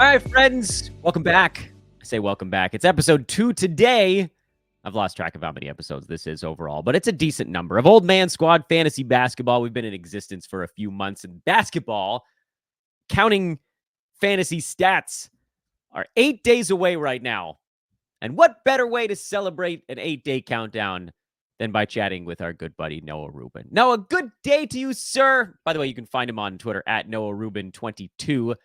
All right, friends, welcome back. I say welcome back. It's episode 2 today. I've lost track of how many episodes this is overall, but it's a decent number of Old Man Squad fantasy basketball. We've been in existence for a few months, and basketball, counting fantasy stats, are 8 days away right now. And what better way to celebrate an 8-day countdown than by chatting with our good buddy Noah Rubin. Noah, good day to you, sir. By the way, you can find him on Twitter at NoahRubin22.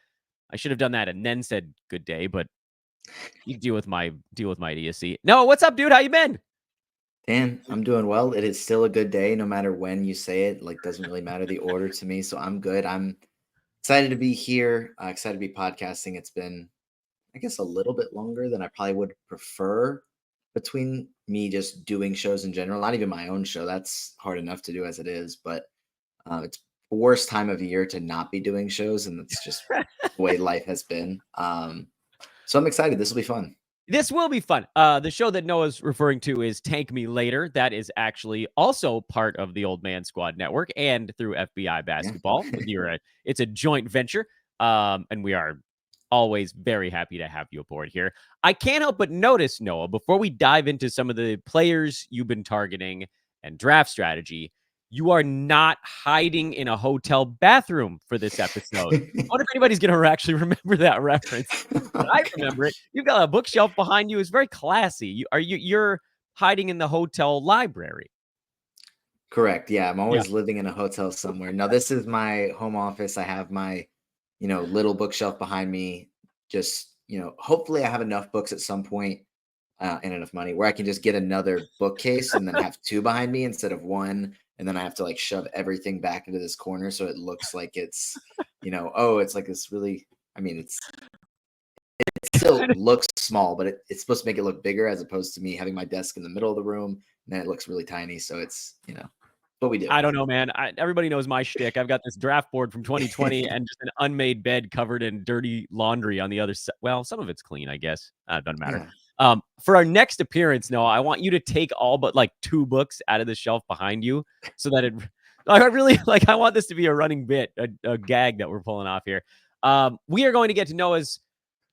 I should have done that and then said good day, but you deal with my idiocy. No, what's up, dude? How you been? Dan, I'm doing well. It is still a good day, no matter when you say it. Like, doesn't really matter the order to me. So I'm good. I'm excited to be here. Excited to be podcasting. It's been, I guess, a little bit longer than I probably would prefer between me just doing shows in general. Not even my own show. That's hard enough to do as it is. But it's the worst time of year to not be doing shows, and that's just the way life has been. So I'm excited. This will be fun. This will be fun. The show that Noah's referring to is Tank Me Later. That is actually also part of the Old Man Squad Network and through FBI Basketball. Yeah. It's a joint venture, and we are always very happy to have you aboard here. I can't help but notice, Noah, before we dive into some of the players you've been targeting and draft strategy, you are not hiding in a hotel bathroom for this episode. I wonder if anybody's going to actually remember that reference. But I remember it. You've got a bookshelf behind you. It's very classy. You're hiding in the hotel library. Correct. Yeah, I'm always living in a hotel somewhere. Now, this is my home office. I have my, little bookshelf behind me. Just, hopefully I have enough books at some point and enough money where I can just get another bookcase and then have two behind me instead of one. And then I have to like shove everything back into this corner so it looks like it's, it's like this really, it still looks small, but it's supposed to make it look bigger as opposed to me having my desk in the middle of the room and then it looks really tiny. So it's, what we do. I don't know, man. Everybody knows my shtick. I've got this draft board from 2020 and just an unmade bed covered in dirty laundry on the other side. Well, some of it's clean, I guess. It doesn't matter. Yeah. For our next appearance, Noah, I want you to take all but like 2 books out of the shelf behind you so that I want this to be a running bit, a gag that we're pulling off here. We are going to get to Noah's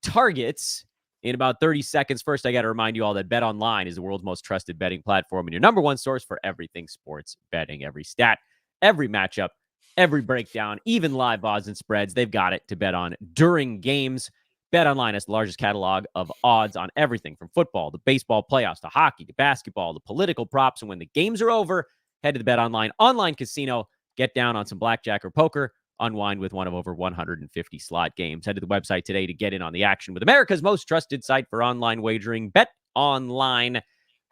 targets in about 30 seconds. First, I got to remind you all that BetOnline is the world's most trusted betting platform and your number one source for everything sports betting. Every stat, every matchup, every breakdown, even live odds and spreads, they've got it to bet on during games. BetOnline has the largest catalog of odds on everything from football to baseball playoffs to hockey to basketball to political props. And when the games are over, head to the BetOnline online casino, get down on some blackjack or poker, unwind with one of over 150 slot games. Head to the website today to get in on the action with America's most trusted site for online wagering, BetOnline.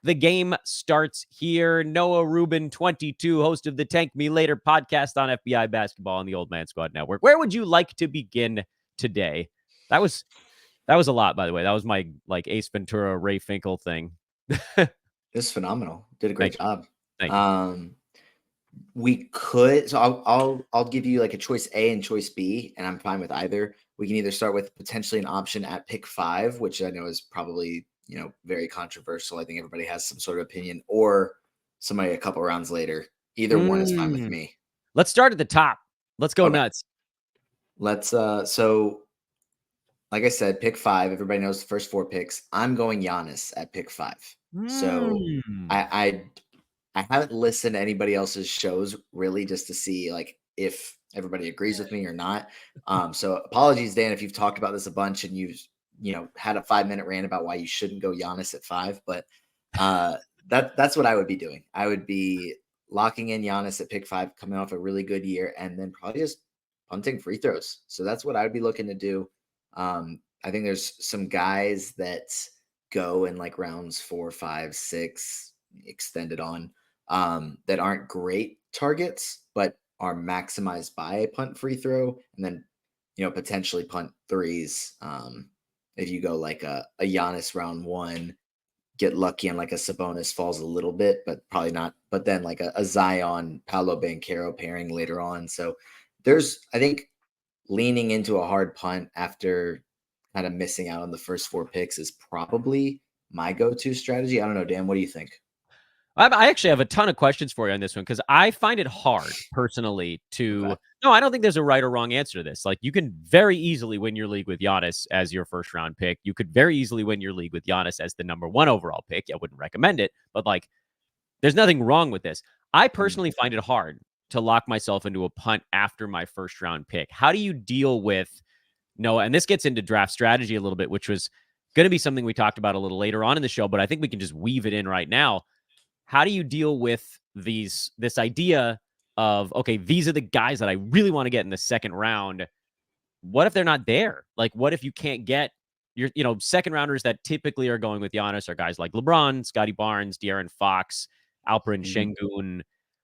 The game starts here. Noah Rubin, 22, host of the Tank Me Later podcast on FBI Basketball on the Old Man Squad Network. Where would you like to begin today? That was a lot, by the way. That was my like Ace Ventura, Ray Finkel thing. It's phenomenal. Did a great job. Thank you. We could, so I'll give you like a choice A and choice B, and I'm fine with either. We can either start with potentially an option at pick 5, which I know is probably, very controversial. I think everybody has some sort of opinion, or somebody a couple rounds later. Either one is fine with me. Let's start at the top. Let's go nuts. Let's, so like I said, pick 5. Everybody knows the first 4 picks. I'm going Giannis at pick 5. So I haven't listened to anybody else's shows really just to see like if everybody agrees with me or not. So apologies, Dan, if you've talked about this a bunch and you've had a 5-minute rant about why you shouldn't go Giannis at 5, but that's what I would be doing. I would be locking in Giannis at pick 5, coming off a really good year, and then probably just punting free throws. So that's what I would be looking to do. I think there's some guys that go in like rounds 4, 5, 6, extended on. That aren't great targets, but are maximized by a punt free throw, and then potentially punt threes. If you go like a Giannis round 1, get lucky and like a Sabonis falls a little bit, but probably not. But then like a Zion Paolo Banchero pairing later on. So there's, I think, leaning into a hard punt after kind of missing out on the first 4 picks is probably my go-to strategy. I don't know, Dan, what do you think? I actually have a ton of questions for you on this one because I find it hard personally to. Okay. No, I don't think there's a right or wrong answer to this. Like, you can very easily win your league with Giannis as your first round pick. You could very easily win your league with Giannis as the number 1 overall pick. I wouldn't recommend it, but like, there's nothing wrong with this. I Mm. personally find it hard to lock myself into a punt after my first round pick. How do you deal with Noah? And this gets into draft strategy a little bit, which was going to be something we talked about a little later on in the show, but I think we can just weave it in right now. How do you deal with this idea of, okay, these are the guys that I really want to get in the second round? What if they're not there? Like, what if you can't get your, second rounders that typically are going with Giannis are guys like LeBron, Scotty Barnes, De'Aaron Fox, Alperen Mhm. Şengün.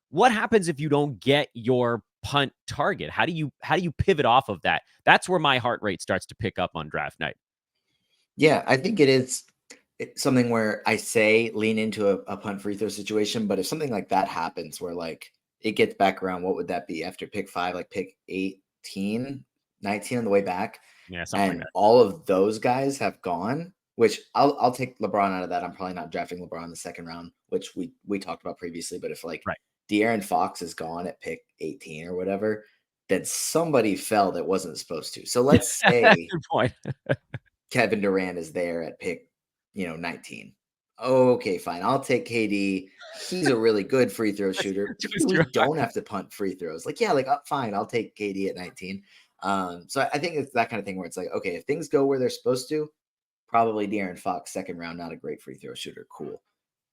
What happens if you don't get your punt target? How do you pivot off of that? That's where my heart rate starts to pick up on draft night. Yeah, I think it's something where I say lean into a punt free throw situation, but if something like that happens where like it gets back around, what would that be after pick 5, like pick 18, 19 on the way back? Yeah, something like And that. all of those guys have gone, which I'll take LeBron out of that. I'm probably not drafting LeBron in the second round, which we talked about previously. But if like Right. De'Aaron Fox is gone at pick 18 or whatever, then somebody fell that wasn't supposed to. So let's say Good point. Kevin Durant is there at pick, 19. Okay, fine. I'll take KD. He's a really good free throw shooter. Maybe we don't have to punt free throws. Like, yeah, like fine, I'll take KD at 19. So I think it's that kind of thing where it's like, okay, if things go where they're supposed to, probably De'Aaron Fox, second round, not a great free throw shooter. Cool.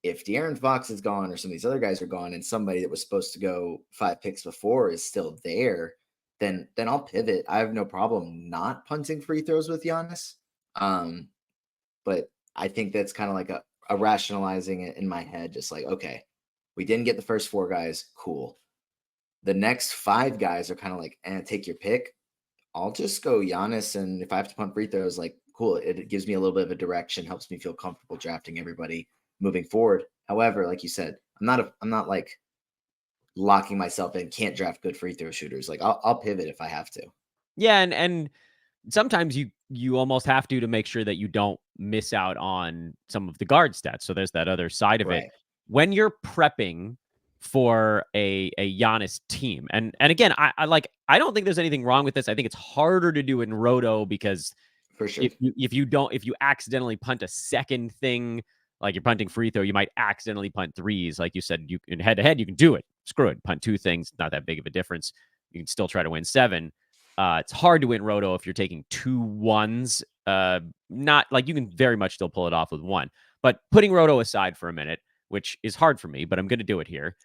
If De'Aaron Fox is gone or some of these other guys are gone and somebody that was supposed to go 5 picks before is still there, then I'll pivot. I have no problem not punting free throws with Giannis. Um, but I think that's kind of like a rationalizing it in my head, just like, okay, we didn't get the first 4 guys, cool. The next 5 guys are kind of like, take your pick. I'll just go Giannis, and if I have to punt free throws, like, cool. It gives me a little bit of a direction, helps me feel comfortable drafting everybody moving forward. However, like you said, I'm not like locking myself in, can't draft good free throw shooters. Like I'll pivot if I have to. Yeah, and sometimes you almost have to make sure that you don't miss out on some of the guard stats. So there's that other side of it. Right. When you're prepping for a Giannis team, and again, I don't think there's anything wrong with this. I think it's harder to do in Roto because For sure. if you accidentally punt a second thing, like you're punting free throw, you might accidentally punt threes. Like you said, you in head to head, you can do it. Screw it. Punt 2 things, not that big of a difference. You can still try to win 7. It's hard to win Roto if you're taking 2 ones. Not like you can very much still pull it off with 1. But putting Roto aside for a minute, which is hard for me, but I'm going to do it here.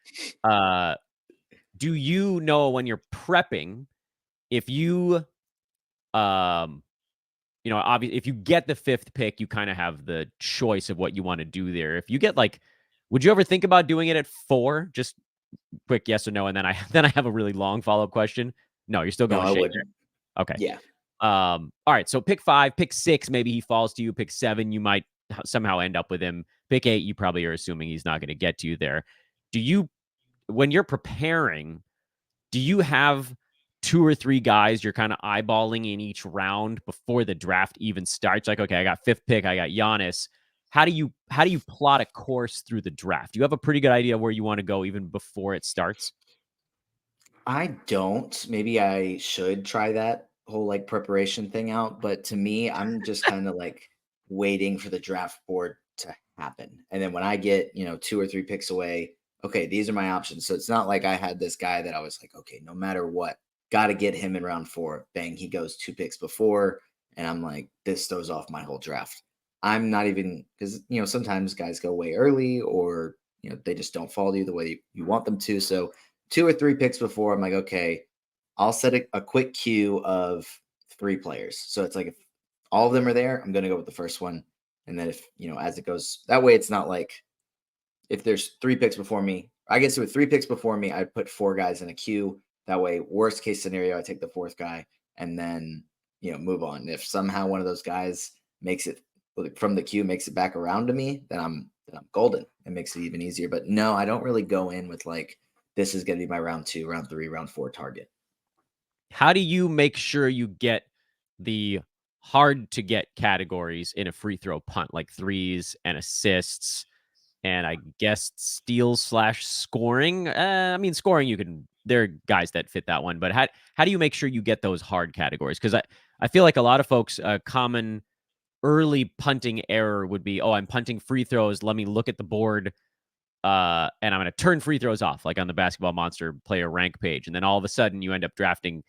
Do you know when you're prepping if you obviously, if you get the 5th pick, you kind of have the choice of what you want to do there. If you get like, would you ever think about doing it at 4? Just quick yes or no, and then I then I have a really long follow up question. No, you're still No, going I Shea wouldn't. there. Okay. Yeah. All right. So pick 5, pick 6, maybe he falls to you. Pick 7, you might somehow end up with him. Pick 8, you probably are assuming he's not going to get to you there. Do you, when you're preparing, do you have 2 or 3 guys you're kind of eyeballing in each round before the draft even starts? Like, okay, I got 5th pick, I got Giannis. How do you plot a course through the draft? Do you have a pretty good idea where you want to go even before it starts? I don't. Maybe I should try that whole like preparation thing out. But to me, I'm just kind of like waiting for the draft board to happen. And then when I get, 2 or 3 picks away, okay, these are my options. So it's not like I had this guy that I was like, okay, no matter what, got to get him in round 4. Bang, he goes 2 picks before. And I'm like, this throws off my whole draft. I'm not even because, sometimes guys go way early or, they just don't follow you the way you want them to. So 2 or 3 picks before, I'm like, okay, I'll set a quick queue of 3 players. So it's like if all of them are there, I'm going to go with the first one. And then if, as it goes, that way it's not like if there's 3 picks before me, I guess with 3 picks before me, I'd put 4 guys in a queue. That way, worst case scenario, I take the 4th guy and then, move on. If somehow one of those guys makes it from the queue, makes it back around to me, then I'm golden. It makes it even easier. But no, I don't really go in with like, this is going to be my round 2, round 3, round 4 target. How do you make sure you get the hard to get categories in a free throw punt, like threes and assists? and I guess steals / scoring. I mean, scoring, there are guys that fit that one, but how do you make sure you get those hard categories? Because I feel like a lot of folks, common early punting error would be, oh, I'm punting free throws. Let me look at the board, and I'm going to turn free throws off, like on the Basketball Monster player rank page. And then all of a sudden you end up drafting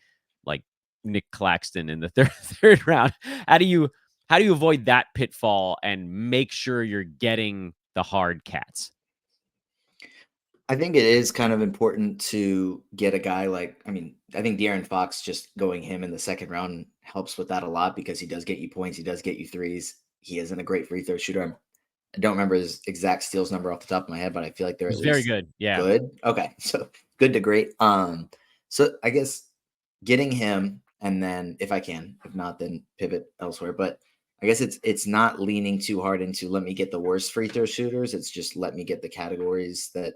like Nick Claxton in the third round. How do you avoid that pitfall and make sure you're getting the hard cats? I think it is kind of important to get a guy like, I think De'Aaron Fox, just going him in the second round helps with that a lot because he does get you points. He does get you threes. He isn't a great free throw shooter. I don't remember his exact steals number off the top of my head, but I feel like they're at It's very least good. Yeah. good. Okay. So good to great. So I guess getting him, and then if I can, if not, then pivot elsewhere. But I guess it's not leaning too hard into let me get the worst free throw shooters. It's just let me get the categories that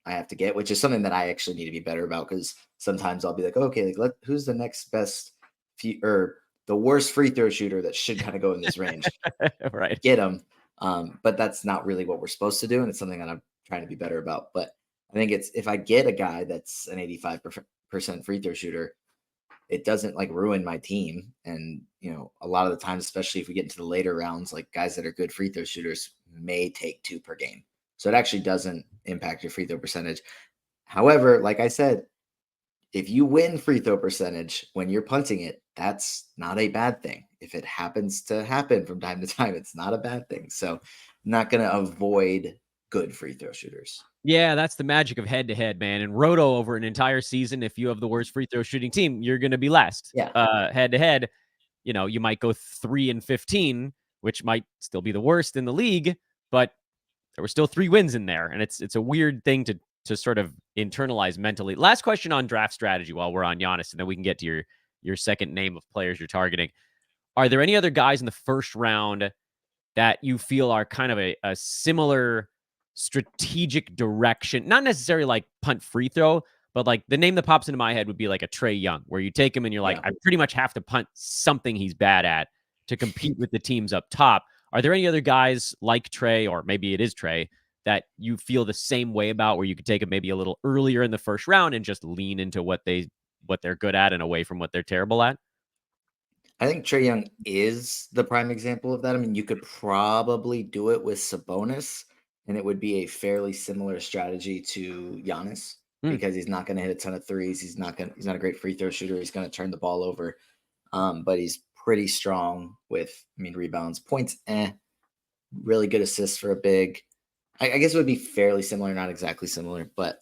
I have to get, which is something that I actually need to be better about, because sometimes I'll be like, okay, like who's the next best or the worst free throw shooter that should kind of go in this range. Right. Get them. But that's not really what we're supposed to do, and it's something that I'm trying to be better about. But I think it's, if I get a guy that's an 85% free throw shooter, it doesn't like ruin my team. And a lot of the times, especially if we get into the later rounds, like guys that are good free throw shooters may take 2 per game. So it actually doesn't impact your free throw percentage. However, like I said, if you win free throw percentage when you're punting it, that's not a bad thing. If it happens to happen from time to time, it's not a bad thing. So I'm not going to avoid good free throw shooters. Yeah, that's the magic of head-to-head, man. And Roto, over an entire season, if you have the worst free throw shooting team, you're going to be last. Yeah. Head-to-head, you might go 3-15, which might still be the worst in the league, but there were still 3 wins in there, and it's a weird thing to sort of internalize mentally. Last question on draft strategy while we're on Giannis, and then we can get to your second name of players you're targeting. Are there any other guys in the first round that you feel are kind of a similar strategic direction? Not necessarily like punt free throw, but like the name that pops into my head would be like a Trae Young, where you take him and you're like, I pretty much have to punt something he's bad at to compete with the teams up top. Are there any other guys like Trae, or maybe it is Trae, that you feel the same way about, where you could take them maybe a little earlier in the first round and just lean into what they're good at and away from what they're terrible at? I think Trae Young is the prime example of that. I mean, you could probably do it with Sabonis, and it would be a fairly similar strategy to Giannis, because he's not going to hit a ton of threes. He's not a great free throw shooter. He's going to turn the ball over. But he's pretty strong with, rebounds, points, really good assists for a big. I guess it would be fairly similar, not exactly similar, but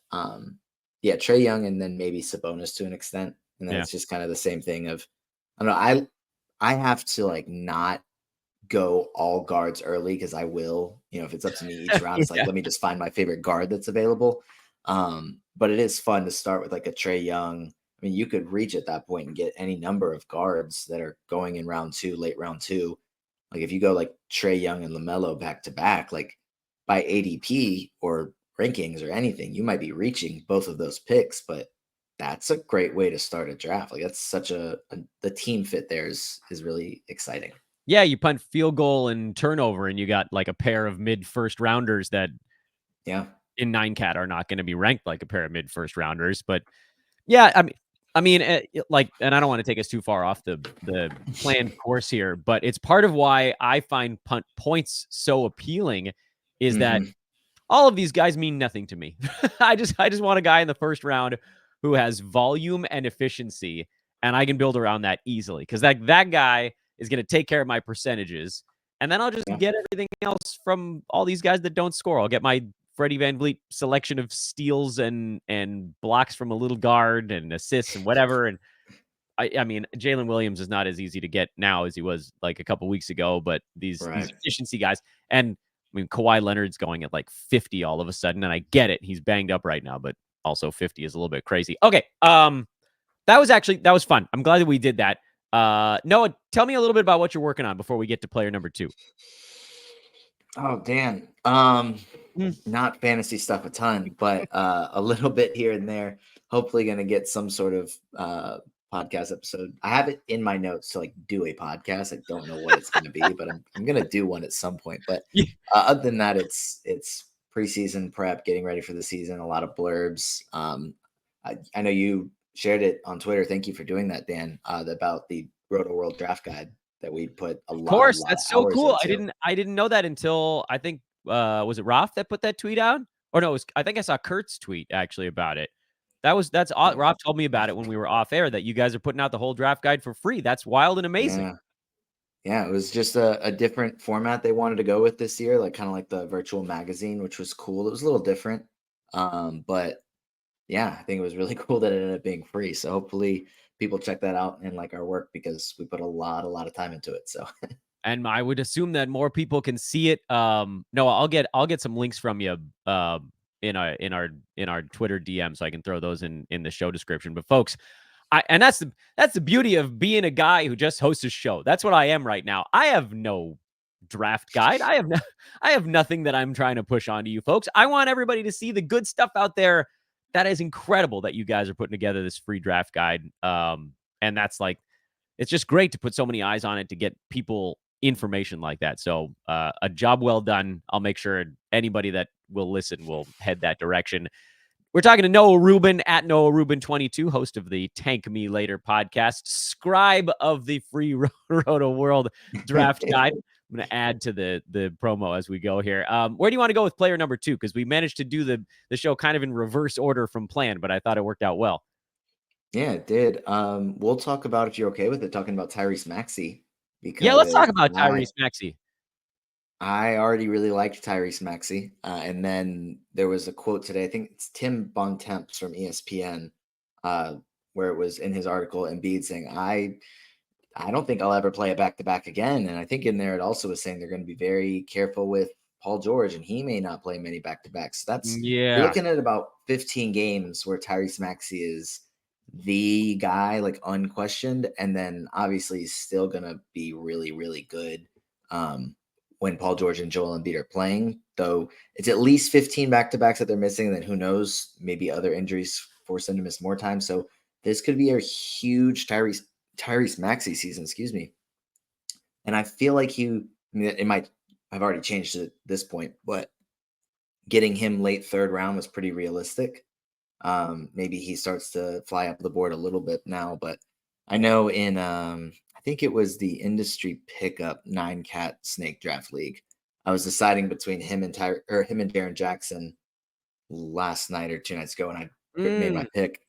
yeah, Trae Young, and then maybe Sabonis to an extent. And then it's just kind of the same thing of, I don't know, I have to like not go all guards early, because I will, if it's up to me each round, it's like, let me just find my favorite guard that's available. But it is fun to start with like a Trae Young. I mean, you could reach at that point and get any number of guards that are going in round 2, late round 2. Like if you go like Trae Young and LaMelo back to back, like by ADP or rankings or anything, you might be reaching both of those picks, but that's a great way to start a draft. Like that's such the team fit there is really exciting. Yeah, you punt field goal and turnover, and you got like a pair of mid first rounders that in 9-cat are not going to be ranked like a pair of mid first rounders. But yeah, like, and I don't want to take us too far off the planned course here, but it's part of why I find punt points so appealing is that all of these guys mean nothing to me. I just want a guy in the first round who has volume and efficiency, and I can build around that easily, because that guy is going to take care of my percentages, and then I'll just get everything else from all these guys that don't score. I'll get my Freddie VanVleet selection of steals and blocks from a little guard and assists and whatever. And I mean, Jalen Williams is not as easy to get now as he was like a couple weeks ago, but these efficiency guys, and I mean, Kawhi Leonard's going at like 50 all of a sudden, and I get it. He's banged up right now, but also 50 is a little bit crazy. Okay. That was fun. I'm glad that we did that. Noah, tell me a little bit about what you're working on before we get to player number 2. Oh, Dan. Not fantasy stuff a ton, but a little bit here and there. Hopefully going to get some sort of podcast episode. I have it in my notes to like do a podcast. I don't know what it's going to be, but I'm going to do one at some point. But other than that, it's preseason prep, getting ready for the season, a lot of blurbs. I know you shared it on Twitter. Thank you for doing that, Dan, about the RotoWorld draft guide that we put a Of lot course, of that's so hours cool. into. I didn't know that until I think was it Roth that put that tweet out? Or no, I think I saw Kurt's tweet actually about it. That's Roth told me about it when we were off air that you guys are putting out the whole draft guide for free. That's wild and amazing. Yeah. Yeah, it was just a different format they wanted to go with this year, like kind of like the virtual magazine, which was cool. It was a little different. But yeah, I think it was really cool that it ended up being free. So hopefully people check that out and like our work because we put a lot of time into it. So And I would assume that more people can see it. No, I'll get some links from you in our Twitter DM so I can throw those in the show description. But folks, and that's the beauty of being a guy who just hosts a show. That's what I am right now. I have no draft guide. I have nothing that I'm trying to push onto you folks. I want everybody to see the good stuff out there. That is incredible that you guys are putting together this free draft guide. And that's like, it's just great to put so many eyes on it to get people information like that. So a job well done. I'll make sure anybody that will listen will head that direction. We're talking to Noah Rubin at Noah Rubin 22, host of the Tank Me Later podcast, scribe of the free RotoWorld draft guide. I'm going to add to the promo as we go here. Where do you want to go with player number 2? Because we managed to do the show kind of in reverse order from plan, but I thought it worked out well. yeah, it did. We'll talk about, if you're okay with it, talking about Tyrese Maxey, Yeah, let's talk because about Tyrese Maxey. I already really liked Tyrese Maxey. And then there was a quote today, I think it's Tim Bontemps from ESPN, where it was in his article, Embiid saying, I don't think I'll ever play a back-to-back again. And I think in there it also was saying they're going to be very careful with Paul George, and he may not play many back-to-backs. So you're looking at about 15 games where Tyrese Maxey is the guy, like unquestioned. And then obviously he's still going to be really, really good when Paul George and Joel Embiid are playing, though it's at least 15 back-to-backs that they're missing. And then who knows, maybe other injuries force them to miss more time. So this could be a huge Tyrese Maxey season, excuse me. And I feel like it might have already changed at this point, but getting him late third round was pretty realistic. Maybe he starts to fly up the board a little bit now, but I know in I think it was the industry pickup 9-cat snake draft league, I was deciding between him and Jaren Jackson last night or 2 nights ago, and I made my pick.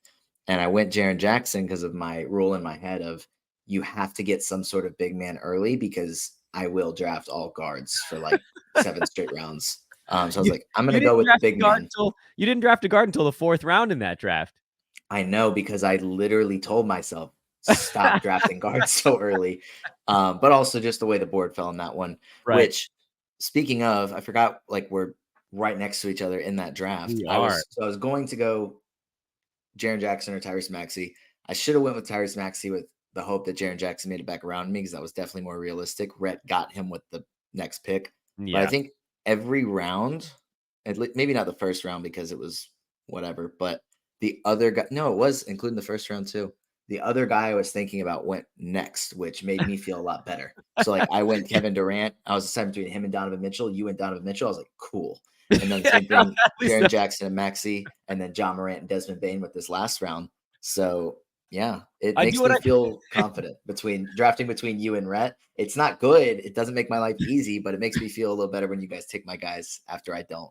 And I went Jaren Jackson because of my rule in my head of you have to get some sort of big man early because I will draft all guards for like 7 straight rounds. So I was like, I'm going to go with the big man. You didn't draft a guard until the 4th round in that draft. I know, because I literally told myself, stop drafting guards so early. But also just the way the board fell in that one, right. Which, speaking of, I forgot, like, we're right next to each other in that draft. I was going to go Jaren Jackson or Tyrese Maxey. I should have went with Tyrese Maxey with the hope that Jaren Jackson made it back around me because that was definitely more realistic. Rhett got him with the next pick. Yeah. But I think every round, maybe not the first round because it was whatever, but the other guy, no, it was including the first round too. The other guy I was thinking about went next, which made me feel a lot better. So like I went Kevin Durant. I was deciding between him and Donovan Mitchell. You went Donovan Mitchell. I was like, cool. And then same thing, Jaren Jackson and Maxey, and then John Morant and Desmond Bane with this last round. So yeah, it makes me feel confident drafting between you and Rhett. It's not good. It doesn't make my life easy, but it makes me feel a little better when you guys take my guys after I don't.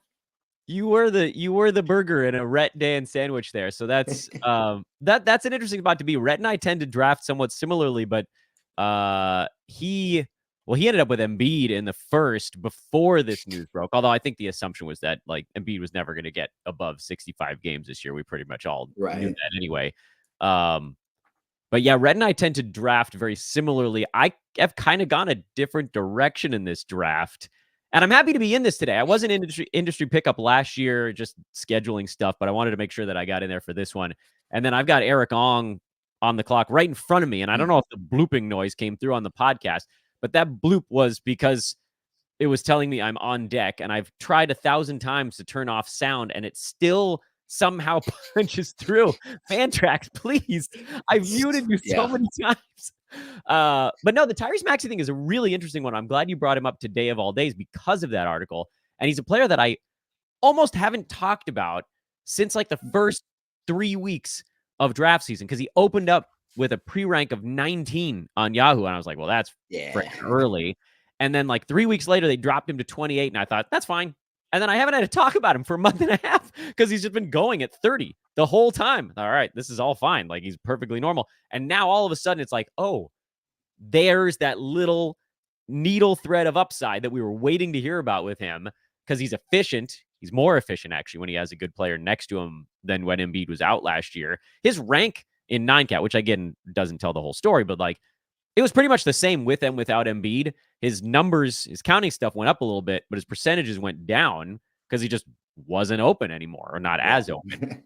You were the burger in a Rhett Dan sandwich there. So that's that's an interesting spot to be. Rhett and I tend to draft somewhat similarly, but he ended up with Embiid in the first before this news broke. Although I think the assumption was that like Embiid was never going to get above 65 games this year. We pretty much all knew that anyway. But yeah, Rhett and I tend to draft very similarly. I have kind of gone a different direction in this draft. And I'm happy to be in this today. I was an industry pickup last year, just scheduling stuff, but I wanted to make sure that I got in there for this one. And then I've got Eric Ong on the clock right in front of me. And I don't know if the blooping noise came through on the podcast, but that bloop was because it was telling me I'm on deck. And I've tried 1,000 times to turn off sound, and it still somehow punches through. Fantrax, please. I've muted you so many times. But no, the Tyrese Maxey thing is a really interesting one. I'm glad you brought him up today of all days because of that article. And he's a player that I almost haven't talked about since like the first 3 weeks of draft season, because he opened up with a pre-rank of 19 on Yahoo, and I was like, well, that's freaking early. And then like 3 weeks later, they dropped him to 28, and I thought, that's fine. And then I haven't had to talk about him for a month and a half because he's just been going at 30 the whole time. All right, this is all fine. Like, he's perfectly normal. And now all of a sudden it's like, oh, there's that little needle thread of upside that we were waiting to hear about with him, because he's efficient. He's more efficient, actually, when he has a good player next to him than when Embiid was out last year. His rank in 9-cat, which again doesn't tell the whole story, but like, it was pretty much the same with and without Embiid. His numbers, his counting stuff went up a little bit, but his percentages went down because he just wasn't open anymore, or not as open.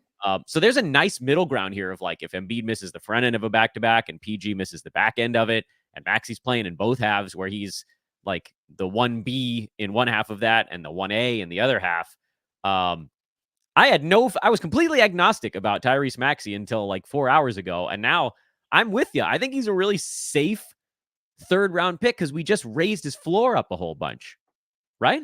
So there's a nice middle ground here of like, if Embiid misses the front end of a back-to-back and PG misses the back end of it, and Maxey's playing in both halves where he's like the 1B in one half of that and the 1A in the other half. I was completely agnostic about Tyrese Maxey until like 4 hours ago. And now I'm with you. I think he's a really safe 3rd round pick because we just raised his floor up a whole bunch. Right?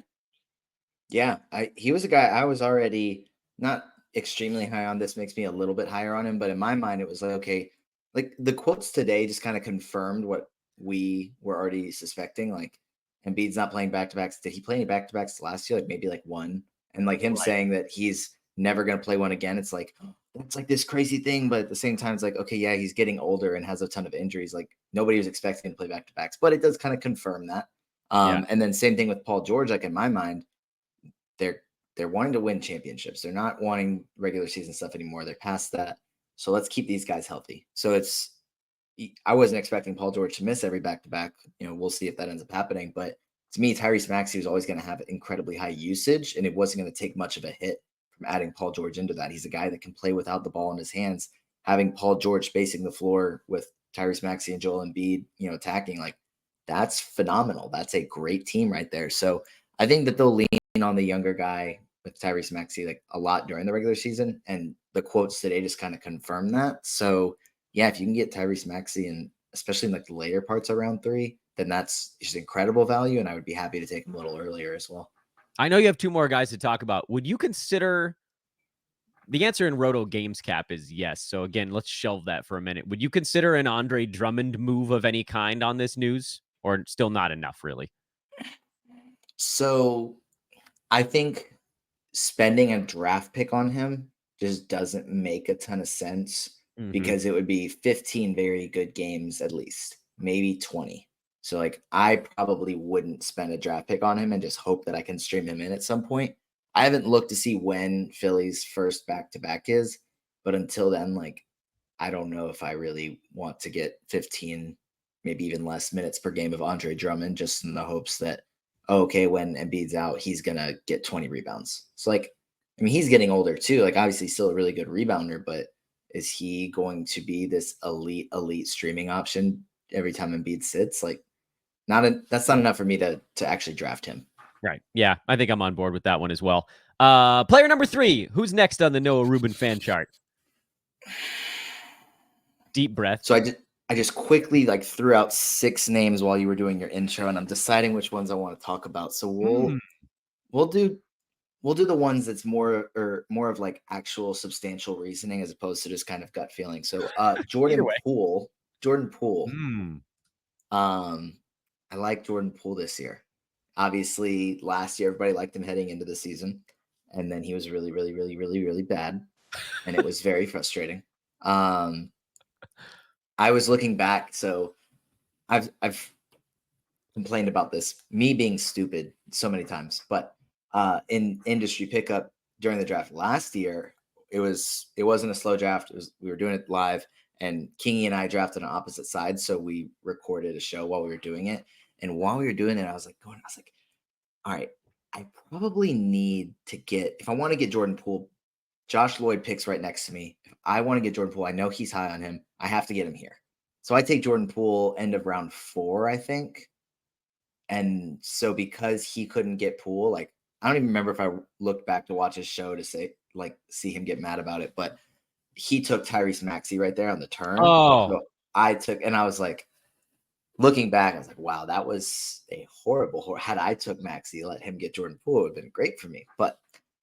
Yeah. He was a guy I was already not extremely high on. This makes me a little bit higher on him, but in my mind, it was like, okay, like the quotes today just kind of confirmed what we were already suspecting. Like, Embiid's not playing back-to-backs. Did he play any back-to-backs last year? Like maybe like one. And like him saying that he's never going to play one again. It's like, that's like this crazy thing. But at the same time, it's like, okay, yeah, he's getting older and has a ton of injuries. Like, nobody was expecting to play back-to-backs, but it does kind of confirm that. And then same thing with Paul George. Like, in my mind, they're wanting to win championships. They're not wanting regular season stuff anymore. They're past that. So let's keep these guys healthy. So I wasn't expecting Paul George to miss every back-to-back. We'll see if that ends up happening. But to me, Tyrese Maxey was always going to have incredibly high usage, and it wasn't going to take much of a hit from adding Paul George into that. He's a guy that can play without the ball in his hands. Having Paul George spacing the floor with Tyrese Maxey and Joel Embiid, attacking, like, that's phenomenal. That's a great team right there. So I think that they'll lean on the younger guy with Tyrese Maxey like a lot during the regular season, and the quotes today just kind of confirm that. So yeah, if you can get Tyrese Maxey, and especially in like the later parts of round 3, then that's just incredible value, and I would be happy to take him a little earlier as well. I know you have 2 more guys to talk about. Would you consider, the answer in Roto Games Cap is yes. So again, let's shelve that for a minute. Would you consider an Andre Drummond move of any kind on this news, or still not enough really? So I think spending a draft pick on him just doesn't make a ton of sense, because it would be 15 very good games at least, maybe 20. So like, I probably wouldn't spend a draft pick on him and just hope that I can stream him in at some point. I haven't looked to see when Philly's first back-to-back is, but until then, like, I don't know if I really want to get 15, maybe even less minutes per game of Andre Drummond, just in the hopes that, okay, when Embiid's out, he's going to get 20 rebounds. So like, I mean, he's getting older too. Like, obviously still a really good rebounder, but is he going to be this elite streaming option every time Embiid sits? Like, that's not enough for me to actually draft him. Right. Yeah, I think I'm on board with that one as well. Player number 3, who's next on the Noah Rubin fan chart? Deep breath. So I just quickly like threw out 6 names while you were doing your intro, and I'm deciding which ones I want to talk about. So we'll do the ones that's more of like actual substantial reasoning as opposed to just kind of gut feeling. So Jordan Poole. I like Jordan Poole this year. Obviously, last year everybody liked him heading into the season, and then he was really, really, really, really, really bad, and it was very frustrating. I was looking back, so I've complained about this, me being stupid so many times, but in industry pickup during the draft last year, it wasn't a slow draft. We were doing it live, and Kingy and I drafted on opposite sides, so we recorded a show while we were doing it. And while we were doing it, I was like, all right, I probably need to if I want to get Jordan Poole, Josh Lloyd picks right next to me. If I want to get Jordan Poole, I know he's high on him. I have to get him here. So I take Jordan Poole end of round 4, I think. And so because he couldn't get Poole, like, I don't even remember if I looked back to watch his show to see him get mad about it, but he took Tyrese Maxey right there on the turn. So and I was like, looking back, I was like, wow, that was a horrible. Had I took Maxey, let him get Jordan Poole, it would have been great for me. But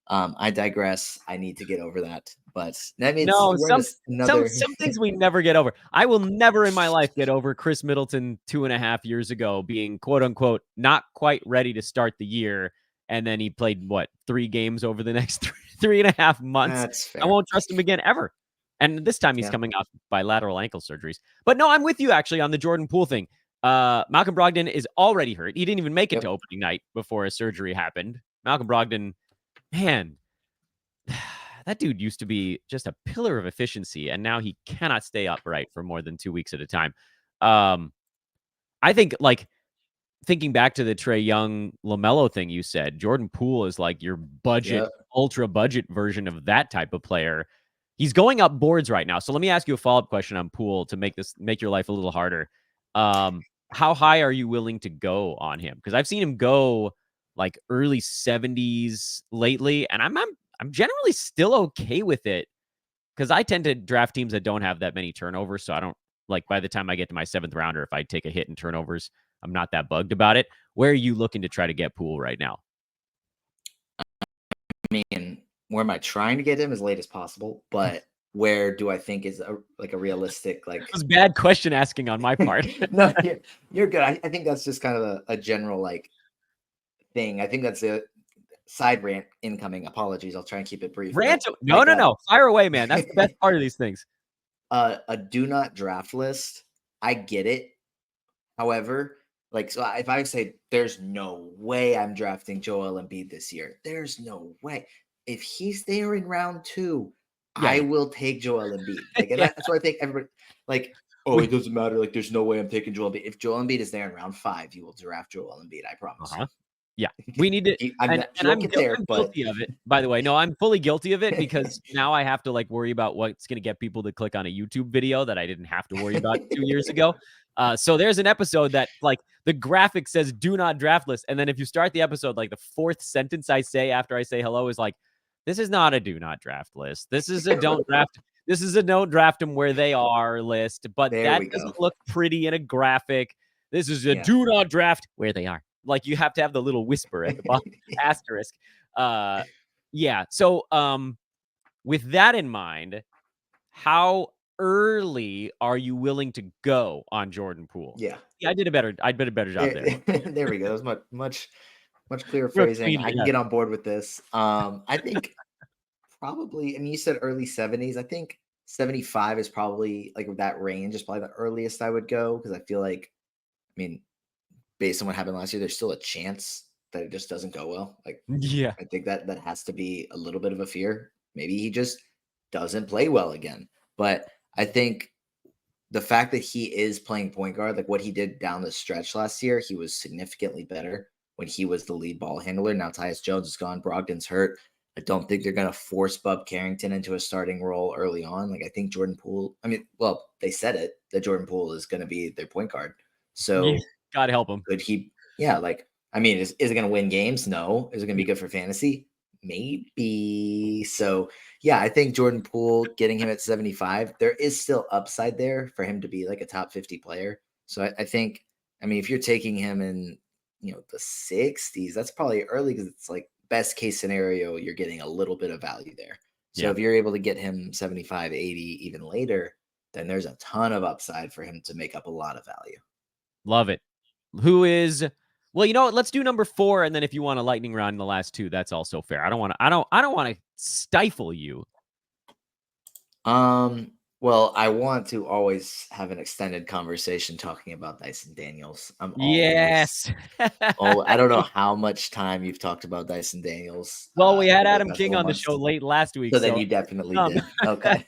I digress. I need to get over that. But that means No, we're in another. some things we never get over. I will never in my life get over Chris Middleton 2.5 years ago being quote unquote not quite ready to start the year. And then he played 3 games over the next 3.5 months. That's fair. I won't trust him again ever. And this time he's coming off bilateral ankle surgeries. But no, I'm with you actually on the Jordan Poole thing. Malcolm Brogdon is already hurt. He didn't even make it to opening night before his surgery happened. Malcolm Brogdon, man, that dude used to be just a pillar of efficiency, and now he cannot stay upright for more than 2 weeks at a time. I think, like, thinking back to the Trae Young LaMelo thing you said, Jordan Poole is like your budget, ultra budget version of that type of player. He's going up boards right now. So let me ask you a follow-up question on Poole to make your life a little harder. How high are you willing to go on him? Because I've seen him go like early 70s lately, and I'm generally still okay with it because I tend to draft teams that don't have that many turnovers. So I don't like by the time I get to my 7th rounder, if I take a hit in turnovers, I'm not that bugged about it. Where are you looking to try to get Poole right now? I mean, where am I trying to get him as late as possible? But where do I think is a realistic like? It was bad question asking on my part. No, you're good. I think that's just kind of a general like thing. I think that's a side rant incoming. Apologies. I'll try and keep it brief. Rant? No. Fire away, man. That's the best part of these things. A do not draft list. I get it. However, like, so if I say there's no way I'm drafting Joel Embiid this year, there's no way. If he's there in round 2, I will take Joel Embiid. Like, and that's why I think everybody like, oh, it doesn't matter. Like, there's no way I'm taking Joel Embiid. If Joel Embiid is there in round 5, you will draft Joel Embiid. I promise. Yeah, we need to. I'm guilty of it. By the way, no, I'm fully guilty of it because now I have to like worry about what's going to get people to click on a YouTube video that I didn't have to worry about 2 years ago. So there's an episode that like the graphic says "Do not draft list," and then if you start the episode, like the 4th sentence I say after I say hello is like, "This is not a do not draft list. This is a don't draft. This is a don't draft them where they are list." But that doesn't look pretty in a graphic. This is a do not draft where they are. Like you have to have the little whisper at the bottom asterisk. Yeah. So with that in mind, how early are you willing to go on Jordan Poole? Yeah, I did a better job there. There we go. That was much clearer phrasing. I can get on board with this. I think probably, I mean, you said early 70s. I think 75 is probably like that range is probably the earliest I would go because I feel like, I mean, based on what happened last year, there's still a chance that it just doesn't go well. Like, I think that has to be a little bit of a fear. Maybe he just doesn't play well again. But I think the fact that he is playing point guard, like what he did down the stretch last year, he was significantly better when he was the lead ball handler. Now Tyus Jones is gone, Brogdon's hurt. I don't think they're going to force Bub Carrington into a starting role early on. Like I think Jordan Poole, I mean, well, they said it that Jordan Poole is going to be their point guard. So God help him. Could he? Yeah, like I mean, is it going to win games? No. Is it going to be good for fantasy? Maybe. So yeah, I think Jordan Poole getting him at 75, there is still upside there for him to be like a top 50 player. So I think, I mean, if you're taking him in, the 60s, that's probably early because it's like best case scenario, you're getting a little bit of value there. So if you're able to get him 75, 80, even later, then there's a ton of upside for him to make up a lot of value. Love it. Who is? Well, you know what? Let's do number 4, and then if you want a lightning round in the last 2, that's also fair. I don't want to stifle you. Well, I want to always have an extended conversation talking about Dyson Daniels. Yes. I don't know how much time you've talked about Dyson Daniels. Well, we had Adam King on the show late last week. So then you definitely did. Okay.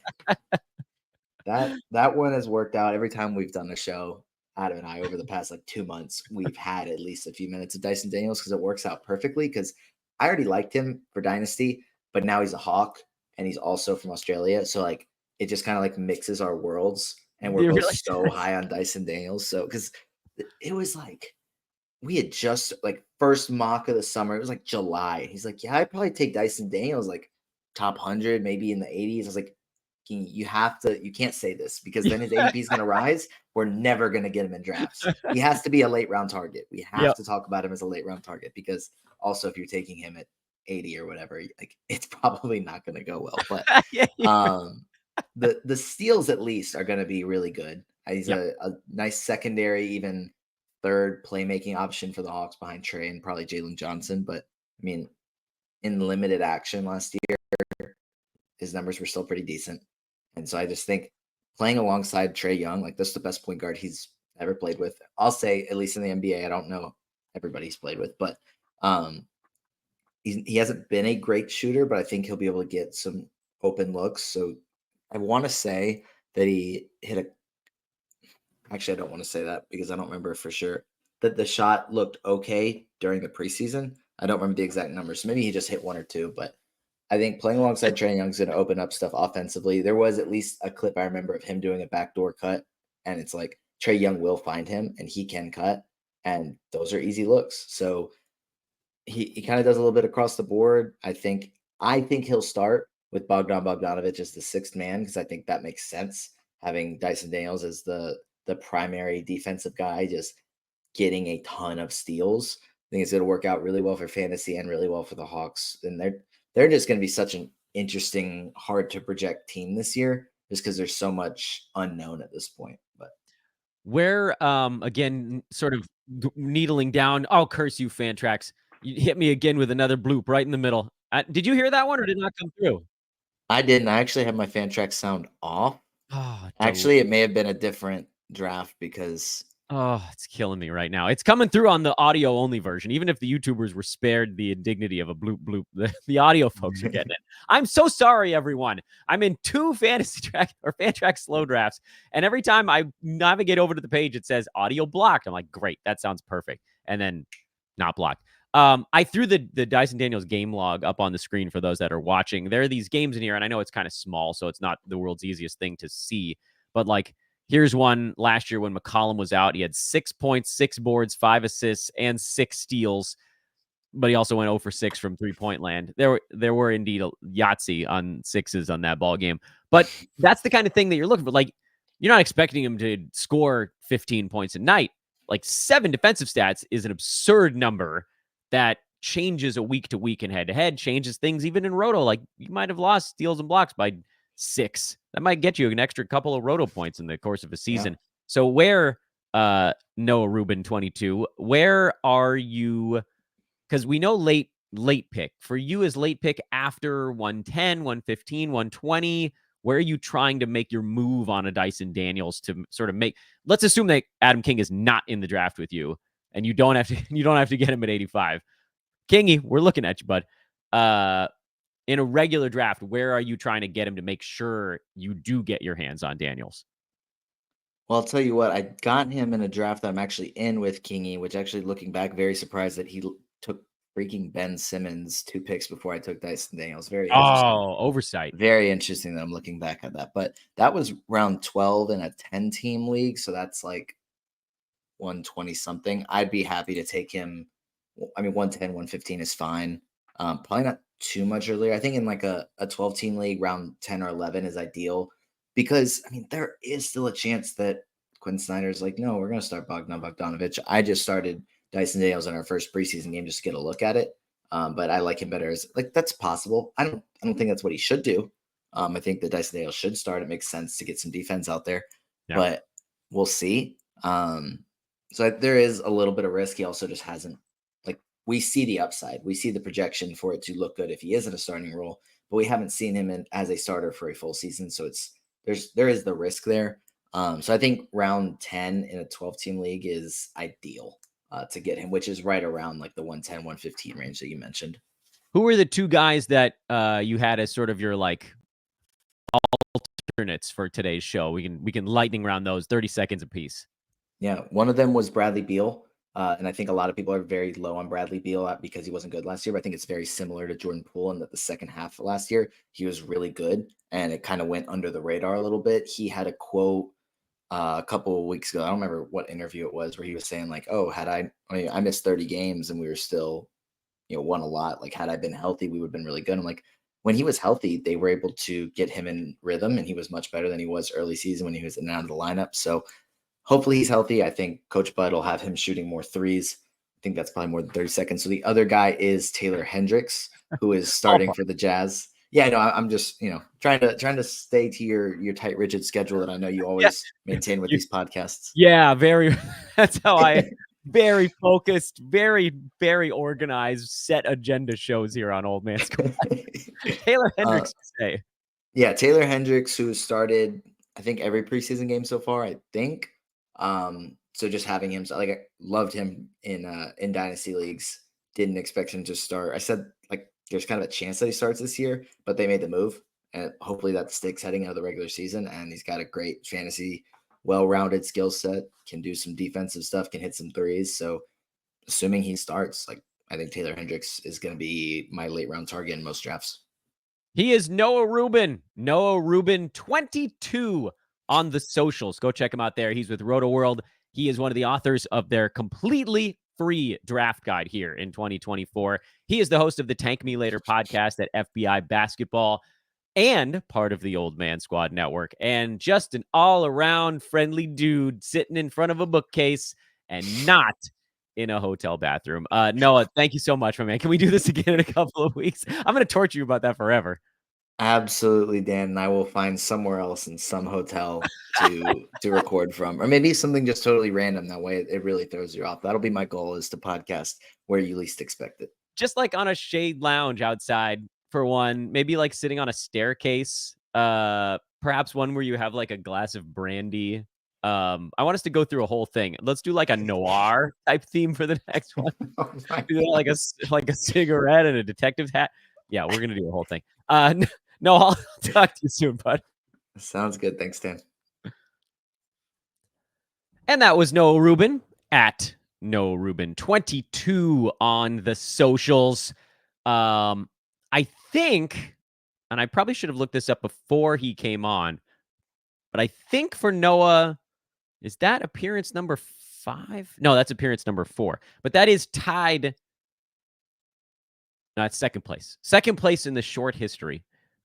That one has worked out every time we've done the show. Adam and I, over the past like 2 months, we've had at least a few minutes of Dyson Daniels because it works out perfectly. Because I already liked him for Dynasty, but now he's a Hawk and he's also from Australia. So like it just kind of like mixes our worlds, and we're both so high on Dyson Daniels. So because it was like we had just like first mock of the summer. It was like July. He's like, yeah, I'd probably take Dyson Daniels like top 100, maybe in the 80s. I was like, you can't say this because then his ADP is going to rise. We're never going to get him in drafts. He has to be a late round target. We have to talk about him as a late round target because also if you're taking him at 80 or whatever, like it's probably not going to go well. But Yeah, the steals at least are going to be really good. He's yep. a nice secondary, even third playmaking option for the Hawks behind Trey and probably Jalen Johnson. But I mean, in limited action last year, his numbers were still pretty decent. And so I just think playing alongside Trey Young, like this is the best point guard he's ever played with. I'll say, at least in the NBA. I don't know everybody he's played with, but um, he hasn't been a great shooter, but I think he'll be able to get some open looks. So I want to say that he hit a. Actually, I don't want to say that because I don't remember for sure. That the shot looked okay during the preseason. I don't remember the exact numbers. So maybe he just hit one or two, but I think playing alongside Trae Young's going to open up stuff offensively. There was at least a clip I remember of him doing a backdoor cut, and it's like Trae Young will find him and he can cut, and those are easy looks. So he kind of does a little bit across the board. I think he'll start with Bogdanovich as the sixth man because I think that makes sense. Having Dyson Daniels as the primary defensive guy, just getting a ton of steals. I think it's going to work out really well for fantasy and really well for the Hawks. And they're just going to be such an interesting, hard to project team this year, just because there's so much unknown at this point. But where again, sort of needling down. Oh, curse you, Fantrax! You hit me again with another bloop right in the middle. Did you hear that one or did it not come through? I didn't. I actually have my fan track sound off. Oh, Actually, it may have been a different draft because it's killing me right now. It's coming through on the audio only version. Even if the YouTubers were spared the indignity of a bloop bloop, the audio folks are getting it. I'm so sorry, everyone. I'm in 2 fantasy track or fan track slow drafts, and every time I navigate over to the page, it says audio blocked. I'm like, great, that sounds perfect, and then not blocked. I threw the Dyson Daniels game log up on the screen for those that are watching. There are these games in here, and I know it's kind of small, so it's not the world's easiest thing to see, but like, here's one last year when McCollum was out. He had 6 points, 6 boards, 5 assists, and 6 steals. But he also went 0 for 6 from 3-point land. There were indeed a Yahtzee on sixes on that ball game. But that's the kind of thing that you're looking for. Like, you're not expecting him to score 15 points a night. Like 7 defensive stats is an absurd number that changes a week to week and head to head, changes things even in roto. Like, you might have lost steals and blocks by 6. That might get you an extra couple of roto points in the course of a season. yeah. So where Noah Rubin 22, where are you? Because we know late pick. For you is late pick after 110, 115, 120. Where are you trying to make your move on a Dyson Daniels to sort of make? Let's assume that Adam King is not in the draft with you, and you don't have to get him at 85. Kingy, we're looking at you, bud. In a regular draft, where are you trying to get him to make sure you do get your hands on Daniels? Well, I'll tell you what, I got him in a draft that I'm actually in with Kingy, which actually looking back, very surprised that he took freaking Ben Simmons 2 picks before I took Dyson Daniels. Very interesting. Oversight. Very interesting that I'm looking back at that. But that was round 12 in a 10-team league. So that's like 120 something. I'd be happy to take him. I mean, 110, 115 is fine. Probably not too much earlier. I think in like a 12-team league, round 10 or 11 is ideal because, I mean, there is still a chance that Quinn Snyder's like, no, we're going to start Bogdanovich. I just started Dyson Daniels in our first preseason game just to get a look at it. But I like him better as like that's possible. I don't think that's what he should do. I think that Dyson Daniels should start. It makes sense to get some defense out there, but we'll see. So there is a little bit of risk. He also just hasn't like we see the upside. We see the projection for it to look good if he is in a starting role, but we haven't seen him as a starter for a full season. So there is the risk there. So I think round 10 in a 12-team league is ideal to get him, which is right around like the 110, 115 range that you mentioned. Who were the 2 guys that you had as sort of your like alternates for today's show? We can lightning round those 30 seconds apiece. Yeah, one of them was Bradley Beal. And I think a lot of people are very low on Bradley Beal because he wasn't good last year. But I think it's very similar to Jordan Poole in that the second half of last year, he was really good. And it kind of went under the radar a little bit. He had a quote a couple of weeks ago. I don't remember what interview it was where he was saying like, oh, I missed 30 games and we were still, won a lot. Like had I been healthy, we would have been really good. I'm like, when he was healthy, they were able to get him in rhythm and he was much better than he was early season when he was in and out of the lineup. So hopefully he's healthy. I think Coach Bud will have him shooting more threes. I think that's probably more than 30 seconds. So the other guy is Taylor Hendricks, who is starting for the Jazz. Yeah, no, I'm just, trying to stay to your tight, rigid schedule that I know you always maintain with these podcasts. Yeah, very. That's how very focused, very, very organized, set agenda shows here on Old Man Squad. Taylor Hendricks, say. Yeah, Taylor Hendricks, who started, I think, every preseason game so far, I think. So just having him, like, I loved him in dynasty leagues. Didn't expect him to start. I said, like, there's kind of a chance that he starts this year, but they made the move, and hopefully that sticks heading into the regular season. And he's got a great fantasy, well-rounded skill set. Can do some defensive stuff. Can hit some threes. So assuming he starts, like, I think Taylor Hendricks is going to be my late round target in most drafts. He is Noah Rubin. Noah Rubin, 22 on the socials. Go check him out there. He's with RotoWorld. He is one of the authors of their completely free draft guide here in 2024. He is the host of the Tank Me Later podcast at FBI Basketball and part of the Old Man Squad Network, and just an all-around friendly dude sitting in front of a bookcase and not in a hotel bathroom. Noah, thank you so much, my man. Can we do this again in a couple of weeks? I'm going to torture you about that forever. Absolutely, Dan. And I will find somewhere else in some hotel to record from, or maybe something just totally random. That way it really throws you off. That'll be my goal, is to podcast where you least expect it. Just like on a shade lounge outside for one, maybe like sitting on a staircase, perhaps one where you have like a glass of brandy. I want us to go through a whole thing. Let's do like a noir type theme for the next one. Oh like a cigarette and a detective's hat. Yeah, we're gonna do a whole thing. No, I'll talk to you soon, bud. Sounds good. Thanks, Dan. And that was Noah Rubin at Noah Rubin 22 on the socials. I think, and I probably should have looked this up before he came on, but I think for Noah, is that appearance number 5? No, that's appearance number 4. But that is tied. No, it's second place. Second place in the short history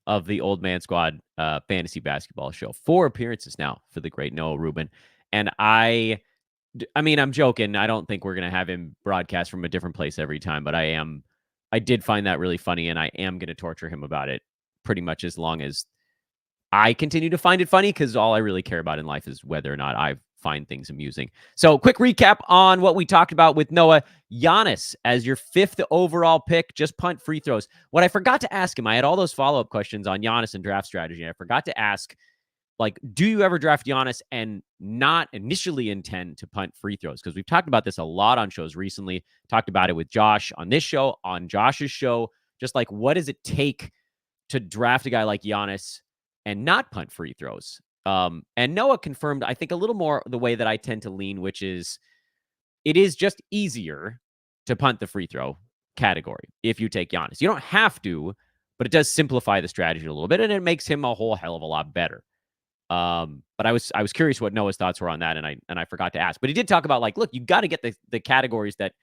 of the Old Man Squad fantasy basketball show. 4 appearances now for the great Noah Rubin. And I mean, I'm joking. I don't think we're going to have him broadcast from a different place every time, but I did find that really funny, and I am going to torture him about it pretty much as long as I continue to find it funny, because all I really care about in life is whether or not I find things amusing. So quick recap on what we talked about with Noah. Giannis as your 5th overall pick, just punt free throws. What I forgot to ask him, I had all those follow-up questions on Giannis and draft strategy. I forgot to ask, like, do you ever draft Giannis and not initially intend to punt free throws? Because we've talked about this a lot on shows recently. Talked about it with Josh on this show, on Josh's show. Just like, what does it take to draft a guy like Giannis and not punt free throws? And Noah confirmed, I think, a little more the way that I tend to lean, which is it is just easier to punt the free throw category if you take Giannis. You don't have to, but it does simplify the strategy a little bit, and it makes him a whole hell of a lot better. But I was curious what Noah's thoughts were on that, and I forgot to ask. But he did talk about, like, look, you got to get the categories that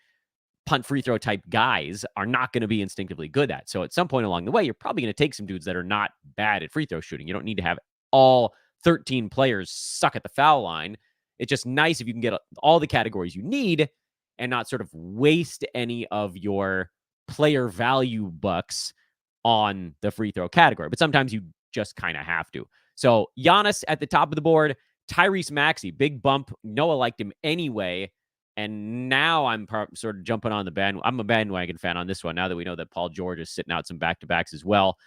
punt free throw type guys are not going to be instinctively good at. So at some point along the way, you're probably going to take some dudes that are not bad at free throw shooting. You don't need to have all 13 players suck at the foul line. It's just nice if you can get all the categories you need and not sort of waste any of your player value bucks on the free throw category. But sometimes you just kind of have to. So Giannis at the top of the board, Tyrese Maxey, big bump. Noah liked him anyway. And now I'm sort of jumping on the band. I'm a bandwagon fan on this one now that we know that Paul George is sitting out some back-to-backs as well.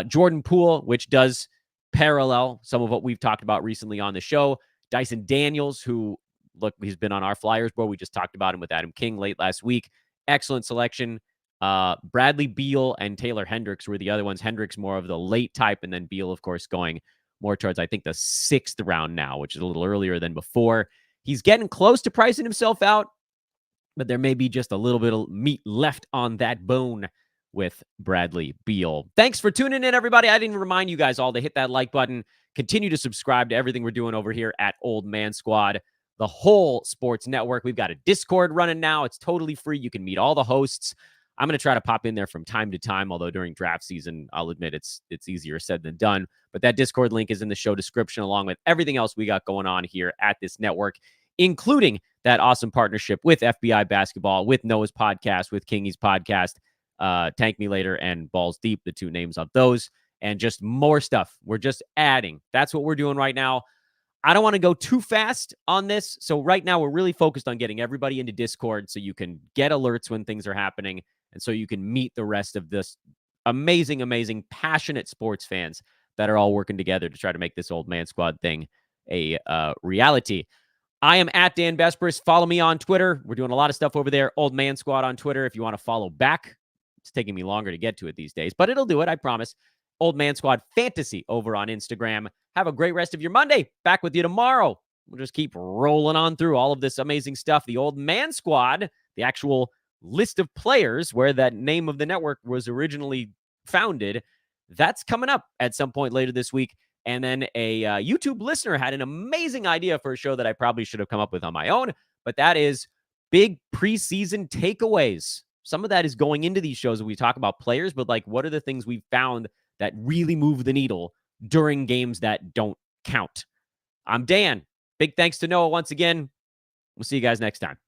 Jordan Poole, which does parallel some of what we've talked about recently on the show. Dyson Daniels, who, look, he's been on our Flyers board. We just talked about him with Adam King late last week. Excellent selection. Bradley Beal and Taylor Hendricks were the other ones. Hendricks more of the late type, and then Beal, of course, going more towards, I think, the 6th round now, which is a little earlier than before. He's getting close to pricing himself out, but there may be just a little bit of meat left on that bone with Bradley Beal. Thanks for tuning in, everybody. I didn't remind you guys all to hit that like button. Continue to subscribe to everything we're doing over here at Old Man Squad, the whole sports network. We've got a Discord running now. It's totally free. You can meet all the hosts. I'm going to try to pop in there from time to time, although during draft season, I'll admit it's easier said than done. But that Discord link is in the show description, along with everything else we got going on here at this network, including that awesome partnership with FBI Basketball, with Noah's podcast, with Kingy's podcast, Tank Me Later and Balls Deep, the two names of those, and just more stuff. We're just adding. That's what we're doing right now. I don't want to go too fast on this. So right now we're really focused on getting everybody into Discord so you can get alerts when things are happening and so you can meet the rest of this amazing, passionate sports fans that are all working together to try to make this old man squad thing a reality. I am at Dan Besbris. Follow me on Twitter. We're doing a lot of stuff over there. Old Man Squad on Twitter. If you want to follow back, it's taking me longer to get to it these days, but it'll do it. I promise. Old Man Squad Fantasy over on Instagram. Have a great rest of your Monday. Back with you tomorrow. We'll just keep rolling on through all of this amazing stuff. The Old Man Squad, the actual list of players where that name of the network was originally founded, that's coming up at some point later this week. And then a YouTube listener had an amazing idea for a show that I probably should have come up with on my own, but that is big preseason takeaways. Some of that is going into these shows when we talk about players, but like, what are the things we've found that really move the needle during games that don't count? I'm Dan. Big thanks to Noah once again. We'll see you guys next time.